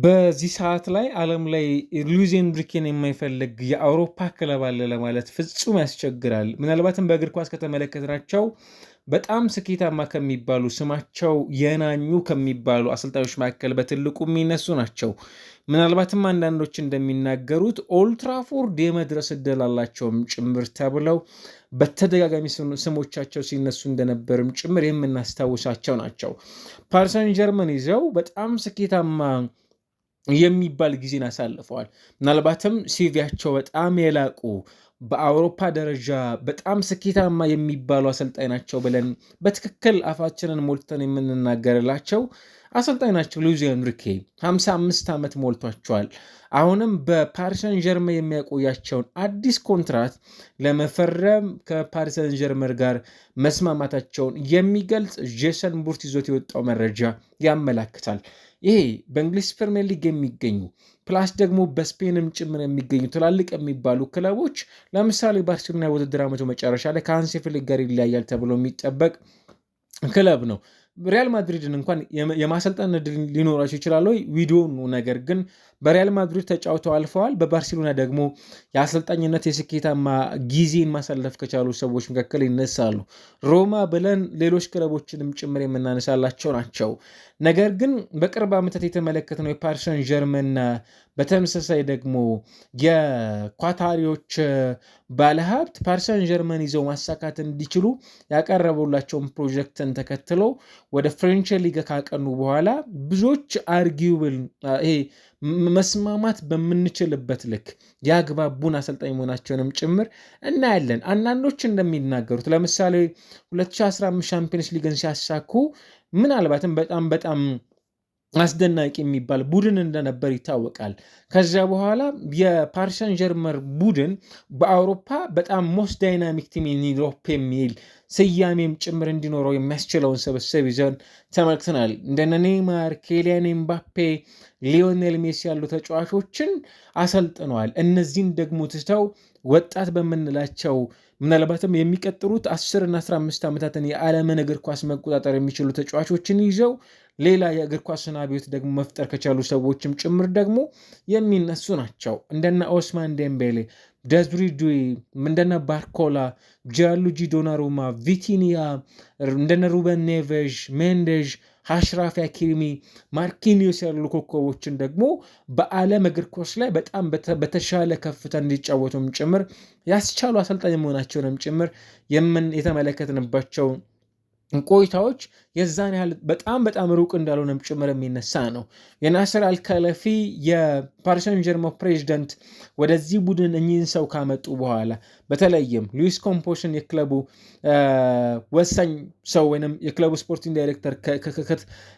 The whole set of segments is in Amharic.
በዚህ ሰዓት ላይ ዓለም ላይ ሉዊስ ኤንሪኬን የማይፈልግ የአውሮፓ ክለብ አለ ለማለት ፍጹም ያስቸግራል። ምናልባትም በእግር ኳስ ከተመለከትናቸው በጣም ስኬታማ ከሚባሉ ስማቸው የናኙ ከሚባሉ አሰልጣኞች መካከል በትልቁ የሚነሱ ናቸው። ምናልባትም አንዳንዶች እንደሚናገሩት ኦልትራፎርድ የመድረስ እድል አላቸውም ጭምር ተብለው በተደጋጋሚ ስሞቻቸው ሲነሱ እንደነበርም ጭምር የምናስታውሳቸው ናቸው። ፓሪሰን ጀርመን ይዘው በጣም ስኬታማ የሚባል ጊዜን አሳልፈዋል። ምናልባትም ሲቪያቸው በጣም የላቁ በአውሮፓ ደረጃ በጣም ስኬታማ የሚባሉ አሰልጣኝ ናቸው ብለን በትክክል አፋችንን ሞልተን የምንናገርላቸው አሰልጣኝ ናቸው። ሉዊስ ኤንሪኬ 55 ዓመት ሞልቷቸዋል። አሁንም በፓሪሰን ጀርመን የሚያቆያቸውን አዲስ ኮንትራት ለመፈረም ከፓሪሰን ጀርመን ጋር መስማማታቸውን የሚገልጽ ጄሰን ቡርት ይዞት የወጣው መረጃ ያመላክታል። ይሄ በእንግሊዝ ፕሪሚየር ሊግ የሚገኙ ፕላስ ደግሞ በስፔንም ጭምር የሚገኙ ትላልቅ የሚባሉ ክለቦች ለምሳሌ ባርሴሎና የውድድር ዓመቱ መጨረሻ ላይ ከሃንሲ ፍሊክ ጋር ይለያያል ተብሎ የሚጠበቅ ክለብ ነው። ሪያል ማድሪድን እንኳን የማሰልጠን ዕድል ሊኖራቸው ይችላል ቪዲዮኑ፣ ነገር ግን በሪያል ማድሪድ ተጫውተው አልፈዋል። በባርሴሎና ደግሞ የአሰልጣኝነት የስኬታማ ጊዜን ማሳለፍ ከቻሉ ሰዎች መካከል ይነሳሉ። ሮማ ብለን ሌሎች ክለቦችንም ጭምር የምናነሳላቸው ናቸው። ነገር ግን በቅርብ ዓመታት የተመለከትነው የፓሪሰን ጀርመንና በተመሳሳይ ደግሞ የኳታሪዎች ባለሀብት ፓሪሰን ጀርመን ይዘው ማሳካት እንዲችሉ ያቀረቡላቸውን ፕሮጀክትን ተከትለው ወደ ፍሬንች ሊግ ካቀኑ በኋላ ብዙዎች አርጊብል ይሄ መስማማት በምንችልበት ልክ ያግባቡን አሰልጣኝ መሆናቸውንም ጭምር እናያለን። አንዳንዶች እንደሚናገሩት ለምሳሌ 2015 ሻምፒዮንስ ሊግን ሲያሳኩ ምናልባትም በጣም አስደናቂ የሚባል ቡድን እንደነበር ይታወቃል። ከዚያ በኋላ የፓሪሰን ጀርመን ቡድን በአውሮፓ በጣም ሞስት ዳይናሚክ ቲም ኢን ዩሮፕ የሚል ስያሜም ጭምር እንዲኖረው የሚያስችለውን ስብስብ ይዘን ተመልክተናል። እንደነ ኔይማር፣ ኬሊያን ኤምባፔ፣ ሊዮኔል ሜሲ ያሉ ተጫዋቾችን አሰልጥነዋል። እነዚህን ደግሞ ትተው ወጣት በምንላቸው ምናልባትም የሚቀጥሉት 10 እና 15 ዓመታትን የዓለምን እግር ኳስ መቆጣጠር የሚችሉ ተጫዋቾችን ይዘው ሌላ የእግር ኳስን አብዮት ደግሞ መፍጠር ከቻሉ ሰዎችም ጭምር ደግሞ የሚነሱ ናቸው። እንደነ ኦስማን ዴምቤሌ፣ ደዝሪ ዱይ፣ እንደነ ባርኮላ፣ ጂያንሉጂ ዶናሩማ፣ ቪቲኒያ፣ እንደነ ሩበን ኔቬዥ፣ ሜንዴዥ፣ አሽራፍ ሃኪሚ፣ ማርኪኒዮስ ያሉ ኮከቦችን ደግሞ በዓለም እግር ኳስ ላይ በጣም በተሻለ ከፍታ እንዲጫወቱም ጭምር ያስቻሉ አሰልጣኝ መሆናቸውንም ጭምር የተመለከትንባቸው ቆይታዎች የዛን ያህል በጣም ሩቅ እንዳልሆነም ጭምር የሚነሳ ነው። የናስር አልከለፊ የፓሪሰን ጀርመን ፕሬዚደንት ወደዚህ ቡድን እኚህን ሰው ካመጡ በኋላ በተለይም ሉዊስ ኮምፖሽን የክለቡ ወሳኝ ሰው ወይም የክለቡ ስፖርቲንግ ዳይሬክተር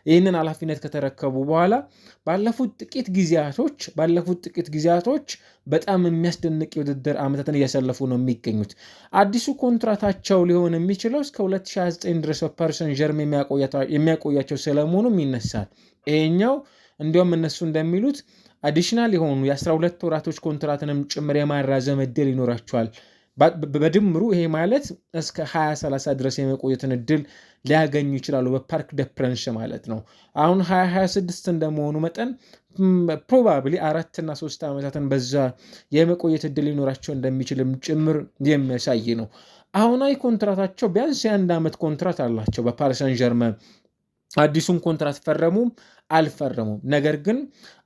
ይህንን ኃላፊነት ከተረከቡ በኋላ ባለፉት ጥቂት ጊዜያቶች በጣም የሚያስደንቅ የውድድር ዓመታትን እያሳለፉ ነው የሚገኙት። አዲሱ ኮንትራታቸው ሊሆን የሚችለው እስከ 2029 ድረስ በፓሪሰን ጀርመን የሚያቆያቸው ስለመሆኑም ይነሳል። ይሄኛው እንዲሁም እነሱ እንደሚሉት አዲሽናል የሆኑ የ12 ወራቶች ኮንትራትንም ጭምር የማራዘም እድል ይኖራቸዋል። በድምሩ ይሄ ማለት እስከ 2030 ድረስ የመቆየትን እድል ሊያገኙ ይችላሉ፣ በፓርክ ደ ፕረንስ ማለት ነው። አሁን 2026 እንደመሆኑ መጠን ፕሮባብሊ 4 እና 3 ዓመታትን በዛ የመቆየት እድል ሊኖራቸው እንደሚችልም ጭምር የሚያሳይ ነው። አሁናዊ ኮንትራታቸው ቢያንስ የ1 ዓመት ኮንትራት አላቸው በፓሪሰን ጀርመን። አዲሱን ኮንትራት ፈረሙም አልፈረሙም፣ ነገር ግን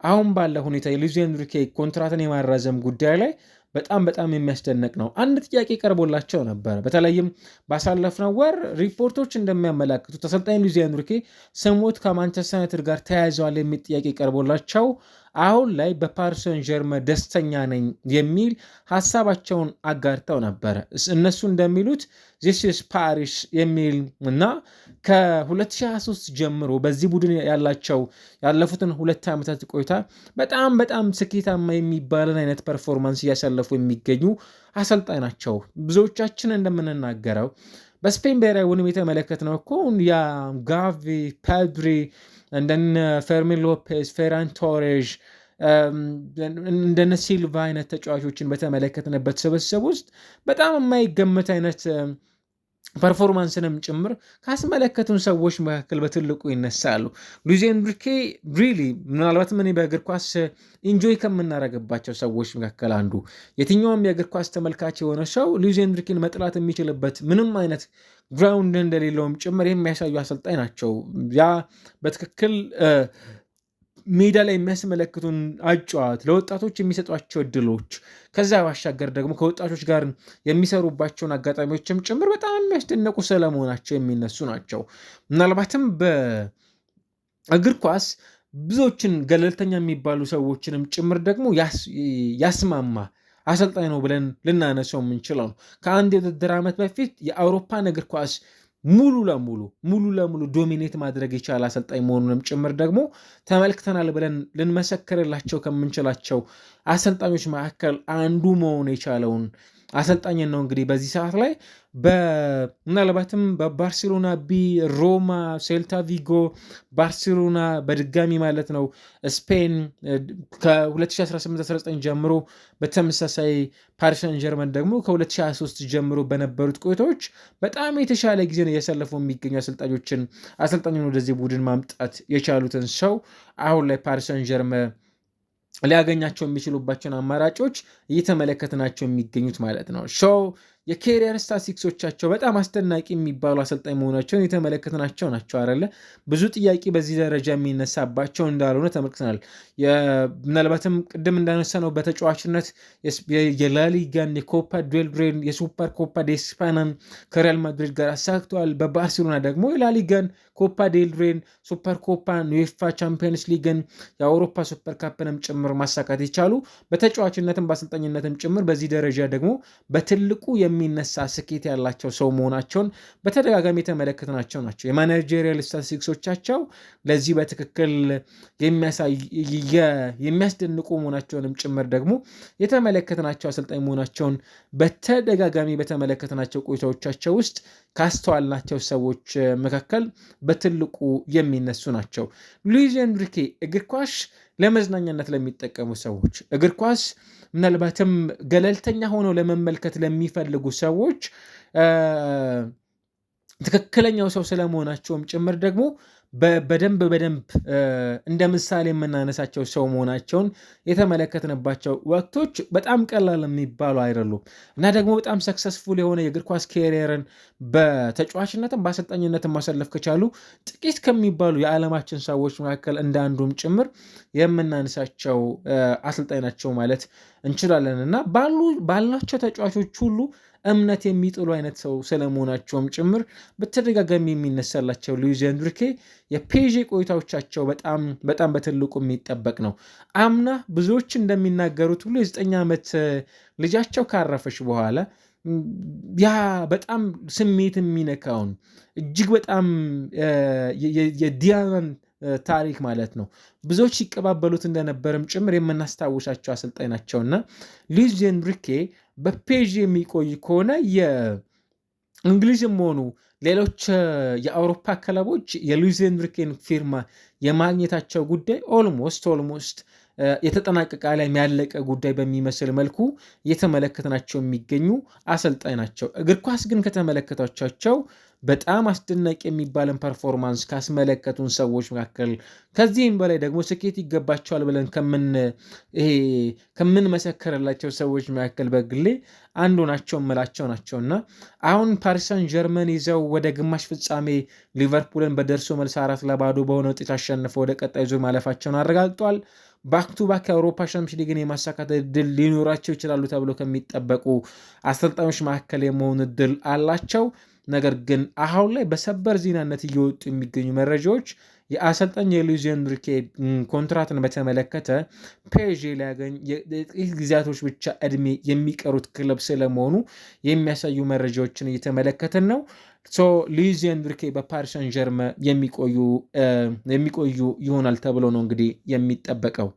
አሁን ባለ ሁኔታ የሉዊስ ኤንሪኬ ኮንትራትን የማራዘም ጉዳይ ላይ በጣም የሚያስደንቅ ነው። አንድ ጥያቄ ቀርቦላቸው ነበር። በተለይም ባሳለፍነው ወር ሪፖርቶች እንደሚያመላክቱት አሰልጣኝ ሉዊስ ኤንሪኬ ስሞት ከማንቸስተር ዩናይትድ ጋር ተያይዘዋል የሚል ጥያቄ ቀርቦላቸው አሁን ላይ በፓሪሰን ጀርመን ደስተኛ ነኝ የሚል ሀሳባቸውን አጋርተው ነበረ። እነሱ እንደሚሉት ዚስ ኢዝ ፓሪስ የሚል እና ከ2023 ጀምሮ በዚህ ቡድን ያለፉትን 2 ዓመታት ቆይታ በጣም ስኬታማ የሚባልን አይነት ፐርፎርማንስ እያሳለፉ የሚገኙ አሰልጣኝ ናቸው። ብዙዎቻችን እንደምንናገረው በስፔን ብሔራዊ ቡድን የተመለከትነው እኮ ጋቪ፣ ፔድሪ፣ እንደነ ፈርሚን ሎፔዝ፣ ፌራን ቶሬዥ፣ እንደነ ሲልቫ አይነት ተጫዋቾችን በተመለከትንበት ስብስብ ውስጥ በጣም የማይገመት አይነት ፐርፎርማንስንም ጭምር ካስመለከቱን ሰዎች መካከል በትልቁ ይነሳሉ። ሉዊስ ኤንሪኬ ሪሊ ምናልባትም እኔ በእግር ኳስ ኢንጆይ ከምናደርግባቸው ሰዎች መካከል አንዱ፣ የትኛውም የእግር ኳስ ተመልካች የሆነ ሰው ሉዊስ ኤንሪኬን መጥላት የሚችልበት ምንም አይነት ግራውንድ እንደሌለውም ጭምር የሚያሳዩ አሰልጣኝ ናቸው። ያ በትክክል ሜዳ ላይ የሚያስመለክቱን አጫዋት፣ ለወጣቶች የሚሰጧቸው እድሎች፣ ከዛ ባሻገር ደግሞ ከወጣቶች ጋር የሚሰሩባቸውን አጋጣሚዎችም ጭምር በጣም የሚያስደነቁ ስለመሆናቸው የሚነሱ ናቸው። ምናልባትም በእግር ኳስ ብዙዎችን ገለልተኛ የሚባሉ ሰዎችንም ጭምር ደግሞ ያስማማ አሰልጣኝ ነው ብለን ልናነሳው የምንችለው ነው። ከአንድ የውድድር ዓመት በፊት የአውሮፓን እግር ኳስ ሙሉ ለሙሉ ዶሚኔት ማድረግ የቻለ አሰልጣኝ መሆኑንም ጭምር ደግሞ ተመልክተናል ብለን ልንመሰክርላቸው ከምንችላቸው አሰልጣኞች መካከል አንዱ መሆን የቻለውን አሰልጣኝ ነው። እንግዲህ በዚህ ሰዓት ላይ ምናልባትም በባርሴሎና ሮማ፣ ሴልታ ቪጎ፣ ባርሴሎና በድጋሚ ማለት ነው ስፔን ከ2018-19 ጀምሮ በተመሳሳይ ፓሪስ ሰን ጀርመን ደግሞ ከ2023 ጀምሮ በነበሩት ቆይታዎች በጣም የተሻለ ጊዜን እያሳለፉ የሚገኙ አሰልጣኙን ወደዚህ ቡድን ማምጣት የቻሉትን ሰው አሁን ላይ ፓሪስ ሰን ጀርመን ሊያገኛቸው የሚችሉባቸውን አማራጮች እየተመለከትናቸው የሚገኙት ማለት ነው። የኬሪየር ስታቲስቲክሶቻቸው በጣም አስደናቂ የሚባሉ አሰልጣኝ መሆናቸውን የተመለከትናቸው ናቸው አይደለ? ብዙ ጥያቄ በዚህ ደረጃ የሚነሳባቸው እንዳልሆነ ተመልክተናል። ምናልባትም ቅድም እንዳነሳ ነው በተጫዋችነት የላሊጋን፣ የኮፓ ዴልሬን፣ የሱፐር ኮፓ ዴስፓናን ከሪያል ማድሪድ ጋር አሳክተዋል። በባርሴሎና ደግሞ የላሊጋን፣ ኮፓ ዴልሬን፣ ሱፐር ኮፓን፣ ዩኤፋ ቻምፒየንስ ሊግን፣ የአውሮፓ ሱፐር ካፕንም ጭምር ማሳካት የቻሉ በተጫዋችነትም በአሰልጣኝነትም ጭምር በዚህ ደረጃ ደግሞ በትልቁ የሚነሳ ስኬት ያላቸው ሰው መሆናቸውን በተደጋጋሚ የተመለከትናቸው ናቸው። የማኔጀሪያል ስታቲስቲክሶቻቸው ለዚህ በትክክል የሚያስደንቁ መሆናቸውንም ጭምር ደግሞ የተመለከትናቸው አሰልጣኝ መሆናቸውን በተደጋጋሚ በተመለከትናቸው ቆይታዎቻቸው ውስጥ ካስተዋልናቸው ሰዎች መካከል በትልቁ የሚነሱ ናቸው። ሉዊስ ኤንሪኬ እግር ኳስ ለመዝናኛነት ለሚጠቀሙ ሰዎች፣ እግር ኳስ ምናልባትም ገለልተኛ ሆነው ለመመልከት ለሚፈልጉ ሰዎች ትክክለኛው ሰው ስለመሆናቸውም ጭምር ደግሞ በደንብ እንደ ምሳሌ የምናነሳቸው ሰው መሆናቸውን የተመለከትንባቸው ወቅቶች በጣም ቀላል የሚባሉ አይደሉም እና ደግሞ በጣም ሰክሰስፉል የሆነ የእግር ኳስ ኬሪየርን በተጫዋችነትም በአሰልጣኝነትም ማሳለፍ ከቻሉ ጥቂት ከሚባሉ የዓለማችን ሰዎች መካከል እንደ አንዱም ጭምር የምናነሳቸው አሰልጣኝ ናቸው ማለት እንችላለን እና ባላቸው ተጫዋቾች ሁሉ እምነት የሚጥሉ አይነት ሰው ስለመሆናቸውም ጭምር በተደጋጋሚ የሚነሳላቸው ሉዊስ ኤንሪኬ የፔዤ ቆይታዎቻቸው በጣም በትልቁ የሚጠበቅ ነው። አምና ብዙዎች እንደሚናገሩት ሁሉ የ9 ዓመት ልጃቸው ካረፈች በኋላ ያ በጣም ስሜት የሚነካውን እጅግ በጣም የዲያናን ታሪክ ማለት ነው ብዙዎች ይቀባበሉት እንደነበርም ጭምር የምናስታውሳቸው አሰልጣኝ ናቸውና ሉዊስ ኤንሪኬ በፔዥ የሚቆይ ከሆነ የእንግሊዝም ሆኑ ሌሎች የአውሮፓ ክለቦች የሉዊስ ኤንሪኬን ፊርማ የማግኘታቸው ጉዳይ ኦልሞስት የተጠናቀቀ ላይ ያለቀ ጉዳይ በሚመስል መልኩ እየተመለከትናቸው የሚገኙ አሰልጣኝ ናቸው። እግር ኳስ ግን ከተመለከታቸው በጣም አስደናቂ የሚባለን ፐርፎርማንስ ካስመለከቱን ሰዎች መካከል ከዚህም በላይ ደግሞ ስኬት ይገባቸዋል ብለን ከምንመሰከርላቸው ሰዎች መካከል በግሌ አንዱ ናቸው ምላቸው ናቸውና አሁን ፓሪስ ሰን ጀርመን ይዘው ወደ ግማሽ ፍጻሜ ሊቨርፑልን በደርሶ መልስ 4-0 በሆነ ውጤት አሸንፈው ወደ ቀጣይ ዙር ማለፋቸውን አረጋግጧል። ባክ ቱ ባክ የአውሮፓ ሻምፒዮንስ ሊግን የማሳካት እድል ሊኖራቸው ይችላሉ ተብሎ ከሚጠበቁ አሰልጣኞች መካከል የመሆን እድል አላቸው። ነገር ግን አሁን ላይ በሰበር ዜናነት እየወጡ የሚገኙ መረጃዎች የአሰልጣኝ የሉዊስ ኤንሪኬ ኮንትራትን በተመለከተ ፔዤ ሊያገኝ የጥቂት ጊዜያቶች ብቻ እድሜ የሚቀሩት ክለብ ስለመሆኑ የሚያሳዩ መረጃዎችን እየተመለከትን ነው። ሉዊስ ኤንሪኬ በፓሪስ ሰን ጀርመን የሚቆዩ ይሆናል ተብሎ ነው እንግዲህ የሚጠበቀው።